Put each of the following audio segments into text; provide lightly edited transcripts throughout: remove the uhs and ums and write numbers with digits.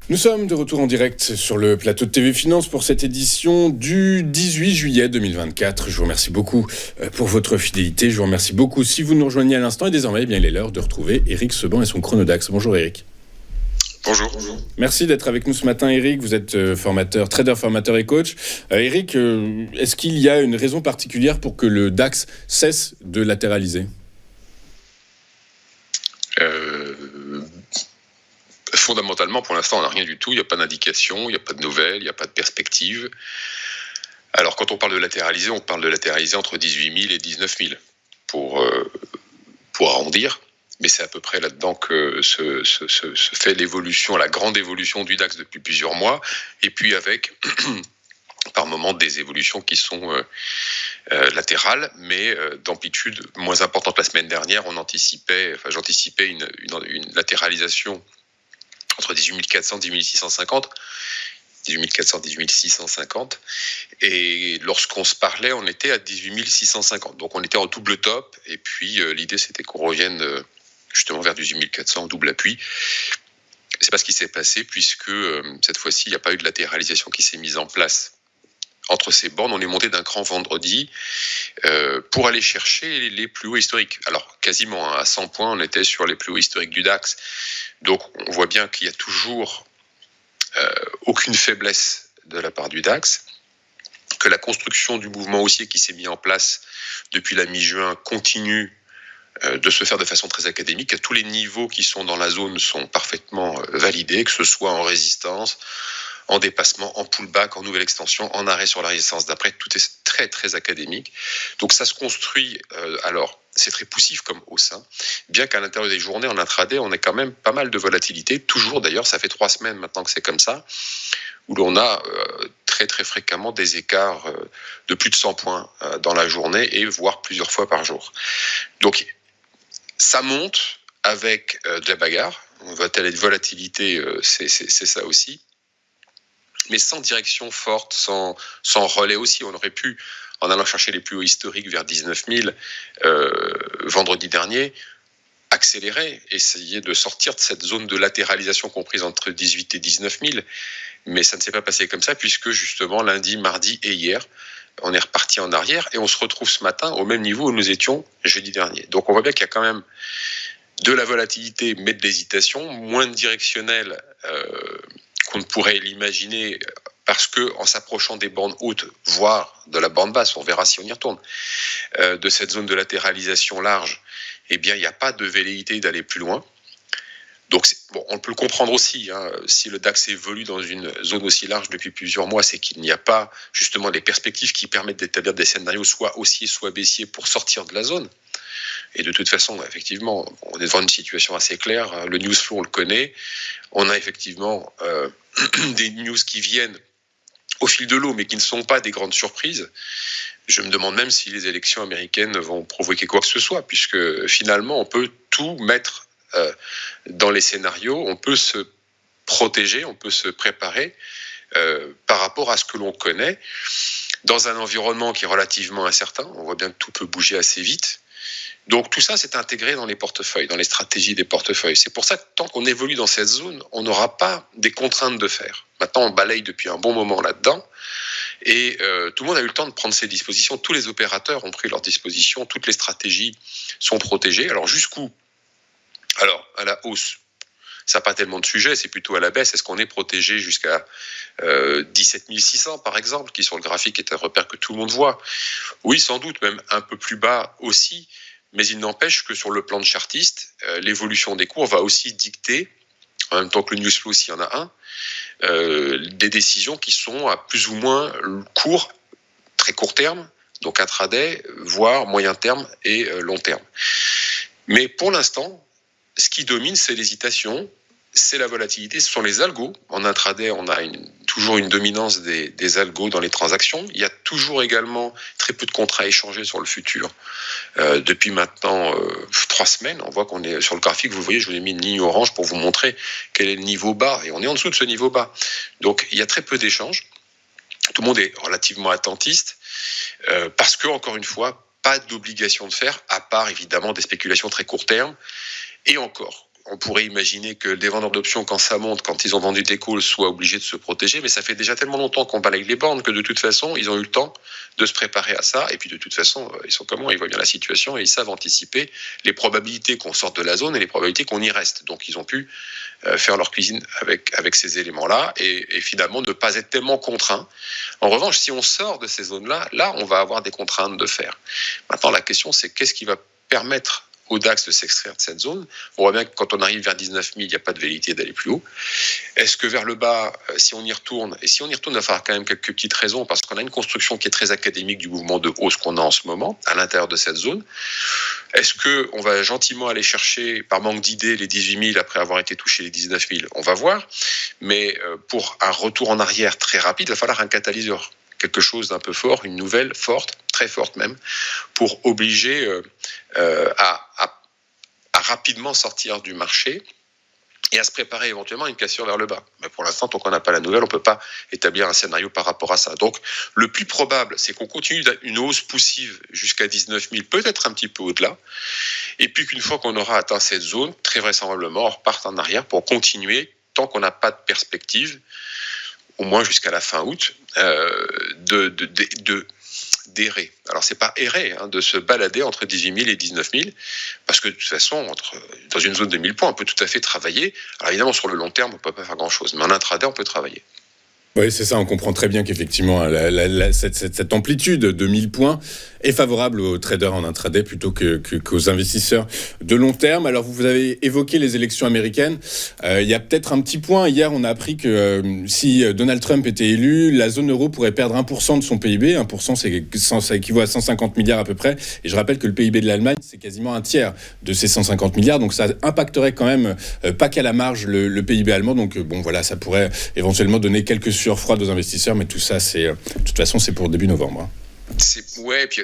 Nous sommes de retour en direct sur le plateau de TV Finance pour cette édition du 18 juillet 2024. Je vous remercie beaucoup pour votre fidélité. Je vous remercie beaucoup si vous nous rejoignez à l'instant. Et désormais, il est l'heure de retrouver Eric Seban et son Chronodax. Bonjour Eric. Bonjour. Merci d'être avec nous ce matin, Eric. Vous êtes trader, formateur et coach. Eric, est-ce qu'il y a une raison particulière pour que le DAX cesse de latéraliser ? Fondamentalement, pour l'instant, on n'a rien du tout. Il n'y a pas d'indication, il n'y a pas de nouvelles, il n'y a pas de perspective. Alors, quand on parle de latéraliser, on parle de latéraliser entre 18 000 et 19 000 pour arrondir. Mais c'est à peu près là-dedans que se fait l'évolution, la grande évolution du DAX depuis plusieurs mois. Et puis avec, par moments, des évolutions qui sont latérales, mais d'amplitude moins importante. La semaine dernière, j'anticipais une latéralisation entre 18 400 et 18 650. 18 400, 18 650. Et lorsqu'on se parlait, on était à 18 650. Donc on était en double top. Et puis l'idée, c'était qu'on revienne justement vers 18 400 en double appui. C'est pas ce qui s'est passé, puisque cette fois-ci, il n'y a pas eu de latéralisation qui s'est mise en place. Entre ces bornes, on est monté d'un cran vendredi pour aller chercher les plus hauts historiques. Alors, quasiment à 100 points, on était sur les plus hauts historiques du DAX. Donc, on voit bien qu'il y a toujours aucune faiblesse de la part du DAX, que la construction du mouvement haussier qui s'est mis en place depuis la mi-juin continue de se faire de façon très académique, que tous les niveaux qui sont dans la zone sont parfaitement validés, que ce soit en résistance, en dépassement, en pullback, en nouvelle extension, en arrêt sur la résistance d'après, tout est très très académique. Donc ça se construit, alors c'est très poussif comme hausse, bien qu'à l'intérieur des journées, en intraday, on ait quand même pas mal de volatilité, toujours d'ailleurs, ça fait 3 semaines maintenant que c'est comme ça, où l'on a très très fréquemment des écarts de plus de 100 points dans la journée, et voire plusieurs fois par jour. Donc ça monte avec de la bagarre, on va parler de volatilité, c'est ça aussi, mais sans direction forte, sans relais aussi. On aurait pu, en allant chercher les plus hauts historiques vers 19 000 vendredi dernier, accélérer, essayer de sortir de cette zone de latéralisation comprise entre 18 et 19 000. Mais ça ne s'est pas passé comme ça, puisque justement lundi, mardi et hier, on est reparti en arrière et on se retrouve ce matin au même niveau où nous étions jeudi dernier. Donc on voit bien qu'il y a quand même de la volatilité, mais de l'hésitation, moins de directionnel qu'on ne pourrait l'imaginer, parce que en s'approchant des bandes hautes, voire de la bande basse, on verra si on y retourne, de cette zone de latéralisation large, eh bien il n'y a pas de velléité d'aller plus loin. Donc on peut le comprendre aussi, si le DAX évolue dans une zone aussi large depuis plusieurs mois, c'est qu'il n'y a pas justement les perspectives qui permettent d'établir des scénarios soit haussiers, soit baissiers pour sortir de la zone. Et de toute façon, effectivement, on est devant une situation assez claire. Le news flow, on le connaît. On a effectivement des news qui viennent au fil de l'eau, mais qui ne sont pas des grandes surprises. Je me demande même si les élections américaines vont provoquer quoi que ce soit, puisque finalement, on peut tout mettre dans les scénarios. On peut se protéger, on peut se préparer par rapport à ce que l'on connaît dans un environnement qui est relativement incertain. On voit bien que tout peut bouger assez vite. Donc tout ça, c'est intégré dans les portefeuilles, dans les stratégies des portefeuilles. C'est pour ça que tant qu'on évolue dans cette zone, on n'aura pas des contraintes de faire. Maintenant, on balaye depuis un bon moment là-dedans, et tout le monde a eu le temps de prendre ses dispositions. Tous les opérateurs ont pris leurs dispositions, toutes les stratégies sont protégées. Alors jusqu'où ? Alors, à la hausse, ça n'a pas tellement de sujet, c'est plutôt à la baisse. Est-ce qu'on est protégé jusqu'à 17 600 par exemple, qui sur le graphique est un repère que tout le monde voit ? Oui, sans doute, même un peu plus bas aussi. Mais il n'empêche que sur le plan de chartiste, l'évolution des cours va aussi dicter, en même temps que le news flow s'il y en a un, des décisions qui sont à plus ou moins court, très court terme, donc intraday, voire moyen terme et long terme. Mais pour l'instant, ce qui domine, c'est l'hésitation, c'est la volatilité, ce sont les algos. En intraday, on a toujours une dominance des algos dans les transactions. Il y a toujours également très peu de contrats échangés sur le futur. Depuis maintenant 3 semaines, on voit qu'on est sur le graphique, vous voyez, je vous ai mis une ligne orange pour vous montrer quel est le niveau bas, et on est en dessous de ce niveau bas. Donc il y a très peu d'échanges. Tout le monde est relativement attentiste, parce que, encore une fois, pas d'obligation de faire, à part évidemment des spéculations très court terme. Et encore, on pourrait imaginer que les vendeurs d'options, quand ça monte, quand ils ont vendu des calls, soient obligés de se protéger, mais ça fait déjà tellement longtemps qu'on balaye les bornes que de toute façon, ils ont eu le temps de se préparer à ça, et puis de toute façon, ils sont comment, ils voient bien la situation, et ils savent anticiper les probabilités qu'on sorte de la zone et les probabilités qu'on y reste. Donc ils ont pu faire leur cuisine avec ces éléments-là, et finalement ne pas être tellement contraints. En revanche, si on sort de ces zones-là, là, on va avoir des contraintes de faire. Maintenant, la question, c'est qu'est-ce qui va permettre au DAX de s'extraire de cette zone. On voit bien que quand on arrive vers 19 000, il n'y a pas de velléité d'aller plus haut. Est-ce que vers le bas, si on y retourne, et si on y retourne, il va falloir quand même quelques petites raisons, parce qu'on a une construction qui est très académique du mouvement de hausse qu'on a en ce moment, à l'intérieur de cette zone. Est-ce qu'on va gentiment aller chercher, par manque d'idées, les 18 000 après avoir été touché les 19 000 ? On va voir. Mais pour un retour en arrière très rapide, il va falloir un catalyseur. Quelque chose d'un peu fort, une nouvelle forte, très forte même, pour obliger à rapidement sortir du marché et à se préparer éventuellement à une cassure vers le bas. Mais pour l'instant, tant qu'on n'a pas la nouvelle, on ne peut pas établir un scénario par rapport à ça. Donc, le plus probable, c'est qu'on continue une hausse poussive jusqu'à 19 000, peut-être un petit peu au-delà, et puis qu'une fois qu'on aura atteint cette zone, très vraisemblablement, on reparte en arrière pour continuer, tant qu'on n'a pas de perspective, au moins jusqu'à la fin août, d'errer. Alors, c'est pas errer, de se balader entre 18 000 et 19 000, parce que de toute façon, dans une zone de 1000 points, on peut tout à fait travailler. Alors, évidemment, sur le long terme, on peut pas faire grand-chose, mais en intraday, on peut travailler. Oui, c'est ça, on comprend très bien qu'effectivement, cette amplitude de 1000 points est favorable aux traders en intraday plutôt qu'aux investisseurs de long terme. Alors, vous avez évoqué les élections américaines. Il y a peut-être un petit point. Hier, on a appris que si Donald Trump était élu, la zone euro pourrait perdre 1% de son PIB. 1%, ça équivaut à 150 milliards à peu près. Et je rappelle que le PIB de l'Allemagne, c'est quasiment un tiers de ces 150 milliards. Donc, ça impacterait quand même, pas qu'à la marge, le PIB allemand. Donc, bon, voilà, ça pourrait éventuellement donner quelques surfroides aux investisseurs. Mais tout ça, de toute façon, c'est pour début novembre. Ouais, puis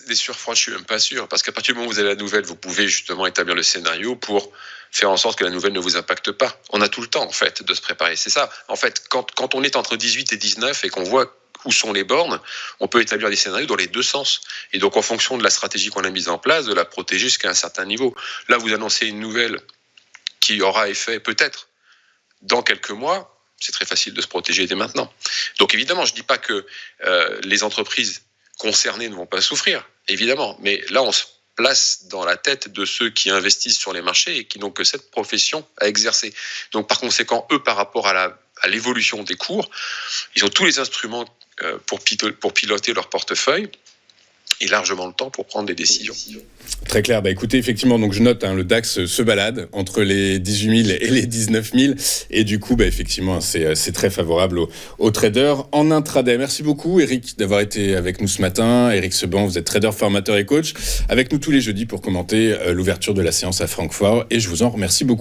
les surfroids, je suis même pas sûr, parce qu'à partir du moment où vous avez la nouvelle, vous pouvez justement établir le scénario pour faire en sorte que la nouvelle ne vous impacte pas. On a tout le temps, en fait, de se préparer. C'est ça. En fait, quand on est entre 18 et 19 et qu'on voit où sont les bornes, on peut établir des scénarios dans les deux sens. Et donc, en fonction de la stratégie qu'on a mise en place, de la protéger jusqu'à un certain niveau. Là, vous annoncez une nouvelle qui aura effet peut-être dans quelques mois. C'est très facile de se protéger dès maintenant. Donc, évidemment, je dis pas que les entreprises concernés ne vont pas souffrir, évidemment. Mais là, on se place dans la tête de ceux qui investissent sur les marchés et qui n'ont que cette profession à exercer. Donc, par conséquent, eux, par rapport à l'évolution des cours, ils ont tous les instruments pour piloter leur portefeuille et largement le temps pour prendre des décisions. Très clair. Écoutez, effectivement, donc je note, le DAX se balade entre les 18 000 et les 19 000. Et du coup, effectivement, c'est très favorable aux traders en intraday. Merci beaucoup, Eric, d'avoir été avec nous ce matin. Eric Seban, vous êtes trader, formateur et coach, avec nous tous les jeudis pour commenter l'ouverture de la séance à Francfort. Et je vous en remercie beaucoup.